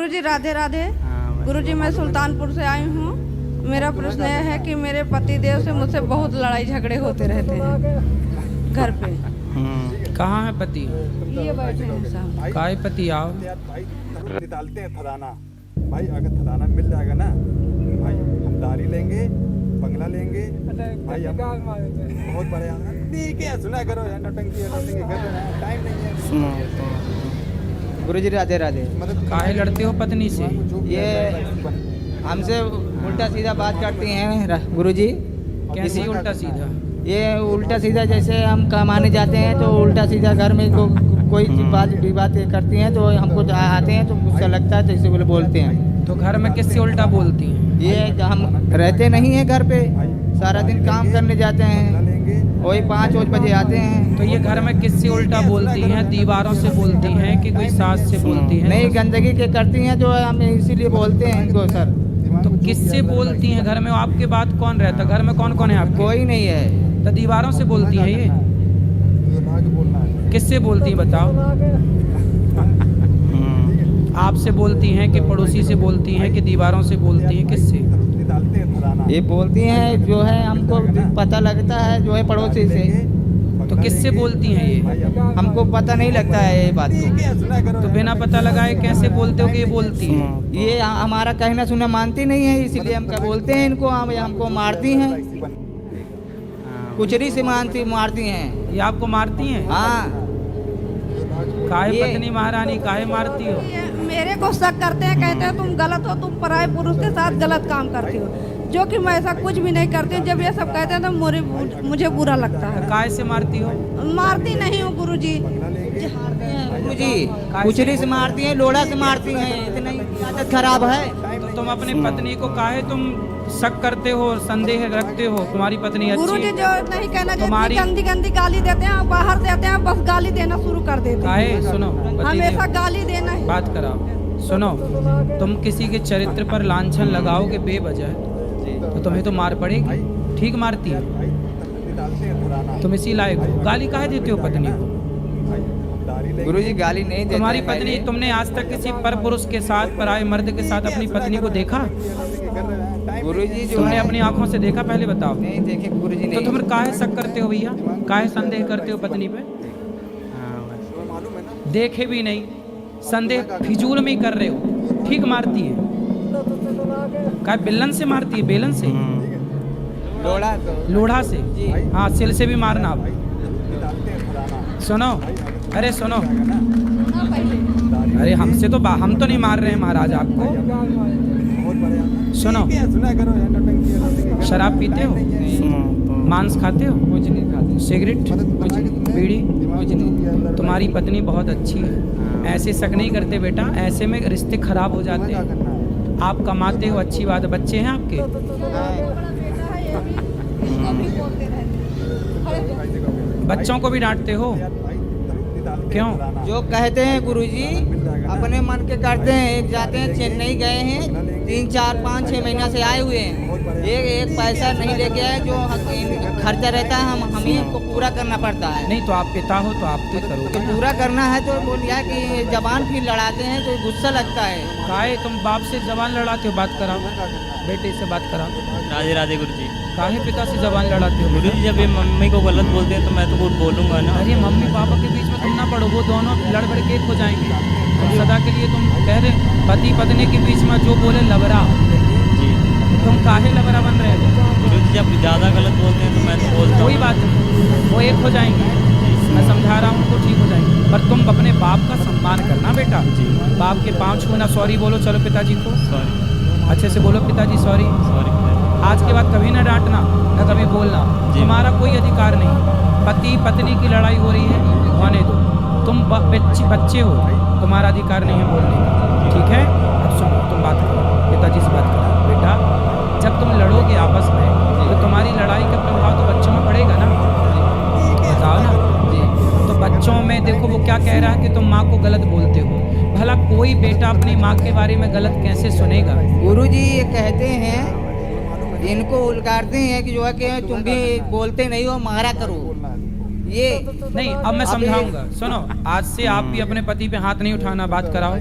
गुरुजी राधे राधे। गुरुजी मैं सुल्तानपुर से आई हूँ। मेरा प्रश्न यह है कि मेरे पति देव से मुझसे बहुत लड़ाई झगड़े होते रहते हैं घर पे। कहाँ है पति? ये बैठे हैं साहब। काय पति आओ। निकालते हैं थराना भाई, अगर थराना मिल जाएगा ना भाई, हम दारी लेंगे, बंगला लेंगे भाई, हम बहुत बड़े ठीक है। सुना करो यार, नौटंकी कर रहे हैं, टाइम नहीं है। सुनो गुरुजी राधे राधे। मतलब काहे लड़ते हो पत्नी से? ये हमसे उल्टा सीधा बात करती हैं गुरुजी। कैसी उल्टा सीधा? ये उल्टा सीधा जैसे हम कमाने जाते हैं तो उल्टा सीधा घर में कोई बातें करती हैं तो हमको आते हैं तो गुस्सा लगता है तो इसे बोलते हैं। तो घर में किससे उल्टा बोलती हैं? ये हम रहते नहीं हैं घर पे, सारा दिन काम करने जाते हैं, वही 5 बजे आते हैं। तो ये घर में किससे उल्टा बोलती हैं? दीवारों से बोलती हैं कि कोई सास से बोलती हैं? नहीं, गंदगी के करती हैं जो हम इसीलिए बोलते हैं इनको सर। तो किससे बोलती हैं घर में? आपके बाद कौन रहता? घर में कौन कौन है आपके? कोई नहीं है। तो दीवारों से बोलती है ये? किससे बोलती है बताओ? आपसे बोलती हैं कि पड़ोसी से बोलती हैं कि दीवारों से बोलती हैं? किससे? ये बोलती हैं जो है हमको पता लगता है जो है पड़ोसी से। तो किससे बोलती हैं ये? हमको पता नहीं लगता है ये बात को। तो बिना पता लगाए कैसे बोलते हो कि ये बोलती है? ये हमारा कहना सुनना मानती नहीं है, इसीलिए हम क्या बोलते हैं इनको। हमको मारती हैं, कुचरी से मारती हैं। ये आपको मारती हैं? हाँ। काहे ये- पत्नी महारानी काहे मारती हो? ये मेरे को शक करते हैं, कहते हैं तुम गलत हो, तुम पराये पुरुष के साथ गलत काम करती हो, जो कि मैं ऐसा कुछ भी नहीं करती। जब ये सब कहते हैं तो मुझे बुरा लगता है। काहे से मारती हो? मारती नहीं हूँ गुरुजी। गुरुजी कुचरी से मारती हैं, लोढ़ा से मारती हैं, इतनी आदत खराब है। तो तुम अपनी पत्नी को काहे तुम शक करते हो और संदेह रखते हो? तुम्हारी पत्नी अच्छी गुरुजी है। जो नहीं कहना चाहिए, तुम्हारी- गंदी गंदी गाली देते हैं, बाहर से आते हैं बस गाली देना शुरू कर देते हैं। काहे? सुनो पति हमेशा देव, गाली देना है। बात कराओ। सुनो, तुम किसी के चरित्र पर लांछन लगाओगे बेवजह तो तुम्हें तो मार पड़ेगी। ठीक मारती है? तुम इसी लायक हो। गाली काहे देते हो पत्नी को? गुरुजी गाली नहीं देते तुम्हारी हैं। पत्नी, तुमने आज तक किसी पर पुरुष के साथ, पराये मर्द के साथ अपनी पत्नी को देखा? गुरुजी जो तुमने है अपनी आंखों से देखा? पहले बताओ। नहीं देखे गुरुजी तो नहीं। तुम काहे शक करते हो भैया? काहे संदेह करते हो पत्नी पे? देखे भी नहीं, संदेह फिजूल में ही कर रहे हो। ठीक मारती है? काहे बेलन से मारती है? बेलन से? लोढ़ा लोढ़ा से? जी। हाँ, सिल से भी मारना। आप सुनो, अरे सुनो, अरे हमसे तो हम तो नहीं मार रहे हैं महाराज आपको। सुनो, शराब पीते हो? मांस खाते हो? कुछ नहीं खाते। सिगरेट? कुछ नहीं। बीड़ी? कुछ नहीं। तुम्हारी पत्नी बहुत अच्छी है, ऐसे शक नहीं करते बेटा, ऐसे में रिश्ते खराब हो जाते हैं। आप कमाते हो, अच्छी बात है। बच्चे हैं आपके? बच्चों को भी डांटते हो? क्यों? जो कहते हैं गुरुजी अपने मन के करते हैं। एक जाते हैं, चेन्नई गए हैं, 3, 4, 5, 6 महीना से आए हुए हैं। एक पैसा नहीं लेके आए, जो खर्चा रहता है हम ही हमको पूरा करना पड़ता है। नहीं तो आप पिता हो तो आप तो तो करोगे। पूरा करना है तो बोलिए कि जबान फिर लड़ाते हैं तो गुस्सा लगता है। काहे तुम बाप से जबान लड़ाते हो? बात कराओ, बेटे से बात कराओ। राधे राधे गुरुजी। काहे पिता से जबान लड़ाते हो? गुरुजी जब ये मम्मी को गलत बोलते हैं तो मैं तो कुछ बोलूँगा ना। अरे मम्मी पापा के बीच में तुम ना पड़ो, वो दोनों लड़ भड़ के एक हो जाएंगे। तुम सदा के लिए तुम कह रहे पति पत्नी के बीच में जो बोले लबरा, जी तुम काहे लबरा बन रहे हो? गुरुजी जब ज़्यादा गलत बोलते हैं तो मैं तो बोलता कोई हूँ। बात नहीं, वो एक हो जाएंगे। मैं समझा रहा हूँ उनको, ठीक हो जाएंगे। पर तुम अपने बाप का सम्मान करना बेटा। जी बाप के पाँव छूना, सॉरी बोलो। चलो पिताजी को सॉरी अच्छे से बोलो, पिताजी सॉरी। सॉरी। आज के बाद कभी ना डांटना, न कभी बोलना। जी। तुम्हारा कोई अधिकार नहीं। पति पत्नी की लड़ाई हो रही है, होने दो। तुम बच्चे हो, तुम्हारा अधिकार नहीं है बोलने का। ठीक है? अब सुनो, तुम बात करो, पिताजी से बात करो। बेटा, जब तुम लड़ोगे आपस में तो तुम्हारी लड़ाई का प्रभाव तो बच्चों में पड़ेगा ना। बताओ ना। तो बच्चों में देखो वो क्या कह रहा है कि तुम माँ को गलत बोलते हो। भला कोई बेटा अपनी माँ के बारे में गलत कैसे सुनेगा? गुरुजी ये कहते हैं, इनको उलगाड़ते हैं कि जो है कि तुम भी बोलते नहीं हो, मारा करो। ये नहीं, अब मैं समझाऊंगा। सुनो, आज से आप भी अपने पति पे हाथ नहीं उठाना। बात कराओ।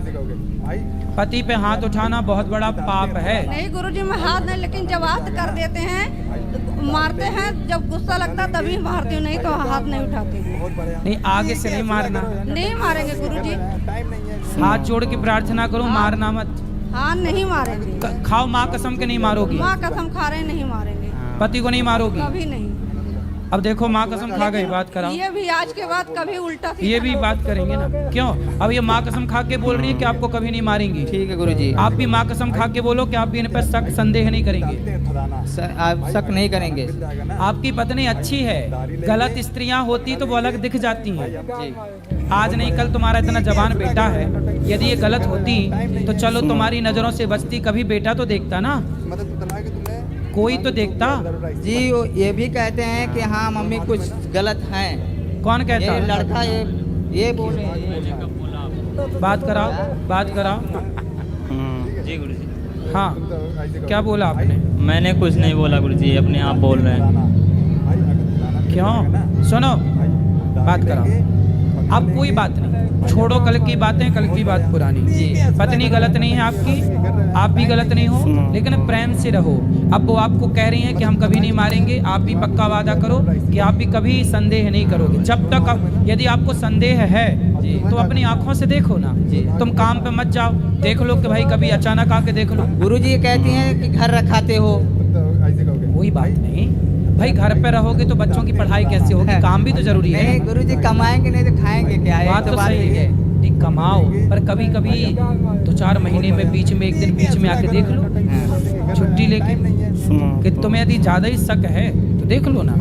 पति पे हाथ उठाना बहुत बड़ा पाप है। नहीं गुरुजी, मैं हाथ नहीं, लेकिन जब हाथ कर देते हैं तो मारते हैं, जब गुस्सा लगता तभी मारती हूँ, नहीं तो हाथ नहीं उठाती। नहीं, आगे से नहीं मारना। नहीं मारेंगे गुरुजी। टाइम नहीं है। हाथ जोड़ के प्रार्थना करो, मारना मत। हाँ नहीं मारेंगे। खाओ माँ कसम के नहीं मारोगी। माँ कसम खा रहे हैं, नहीं मारेंगे, पति को नहीं मारोगी। कभी नहीं। अब देखो माँ कसम खा गई, बात कराओ। ये भी आज के बाद कभी उल्टा सीधा ये भी बात करेंगे ना, क्यों? अब ये माँ कसम खा के बोल रही है कि आपको कभी नहीं मारेंगी। ठीक है गुरुजी। आप भी माँ कसम खा के बोलो कि आप भी इन पर शक संदेह नहीं करेंगे। आप शक नहीं करेंगे। आपकी पत्नी अच्छी है, गलत स्त्रियां होती तो वो अलग दिख जाती हैं। जी आज नहीं कल तुम्हारा इतना जवान बेटा है, यदि ये गलत होती तो चलो तुम्हारी नजरों से बचती, कभी बेटा तो देखता ना, कोई तो देखता। जी, वो ये भी कहते हैं कि हाँ मम्मी कुछ गलत है। कौन कहता? ये लड़का ये बोले। बात कराओ, बात कराओ। जी गुरुजी। हाँ, क्या बोला आपने? मैंने कुछ नहीं बोला गुरुजी, अपने आप बोल रहे हैं। क्यों? सुनो, बात कराओ। अब कोई बात नहीं, छोड़ो कल की बातें, कल की बात पुरानी। पत्नी गलत नहीं है आपकी, आप भी गलत नहीं हो, लेकिन प्रेम से रहो। अब वो आपको कह रही हैं कि हम कभी नहीं मारेंगे, आप भी पक्का वादा करो कि आप भी कभी संदेह नहीं करोगे। जब तक यदि आपको संदेह है तो अपनी आंखों से देखो ना, तुम काम पे मत जाओ, देख लो कि भाई कभी अचानक आके देख लो। गुरुजी ये कहती हैं कि घर रखाते हो। कोई बात नहीं भाई, घर पे रहोगे तो बच्चों की पढ़ाई कैसे होगी, काम भी तो जरूरी है। नहीं गुरुजी, कमाएंगे नहीं तो खाएंगे क्या? ये बात तो सही है, नहीं कमाओ, पर कभी कभी 2-4 महीने में बीच में एक दिन बीच में आके देख लो, छुट्टी लेके, कि तुम्हें यदि ज्यादा ही शक है तो देख लो ना।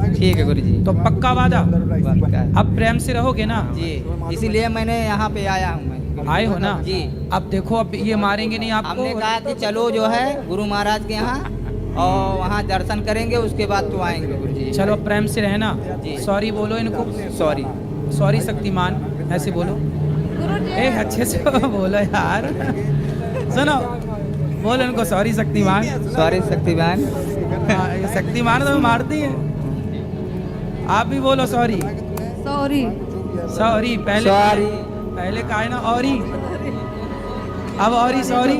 ठीक है गुरुजी। तो पक्का वादा, अब प्रेम से रहोगे ना। जी, इसीलिए मैंने यहाँ पे आया हूँ मैं। आए हो ना जी। अब देखो, अब ये मारेंगे नहीं आपको। हमने कहा कि चलो जो है गुरु महाराज के यहाँ और वहाँ दर्शन करेंगे, उसके बाद तो आएंगे गुरुजी। चलो प्रेम से रहना। जी। सॉरी बोलो इनको, सॉरी। सॉरी शक्तिमान, ऐसे बोलो। ए अच्छे से बोलो यार। सुनो, बोलो इनको सॉरी शक्तिमान। सॉरी शक्तिमान। हाँ, ये शक्तिमान तो मारती है। आप भी बोलो सॉरी। सॉरी। सॉरी पहले, सॉरी। पहले कहा है ना औरी, अब औरी सॉरी।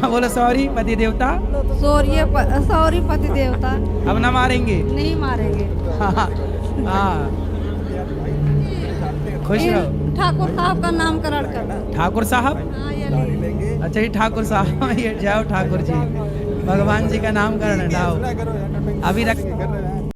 बोलो सॉरी पति देवता। सॉरी पति देवता। अब ना मारेंगे। नहीं मारेंगे। हाँ, खुश रहो। ठाकुर साहब का नामकरण कर। ठाकुर साहब, हाँ, ये ले। अच्छा ये ठाकुर साहब, ये जाओ ठाकुर जी, भगवान जी का नामकरण हटाओ। अभी रख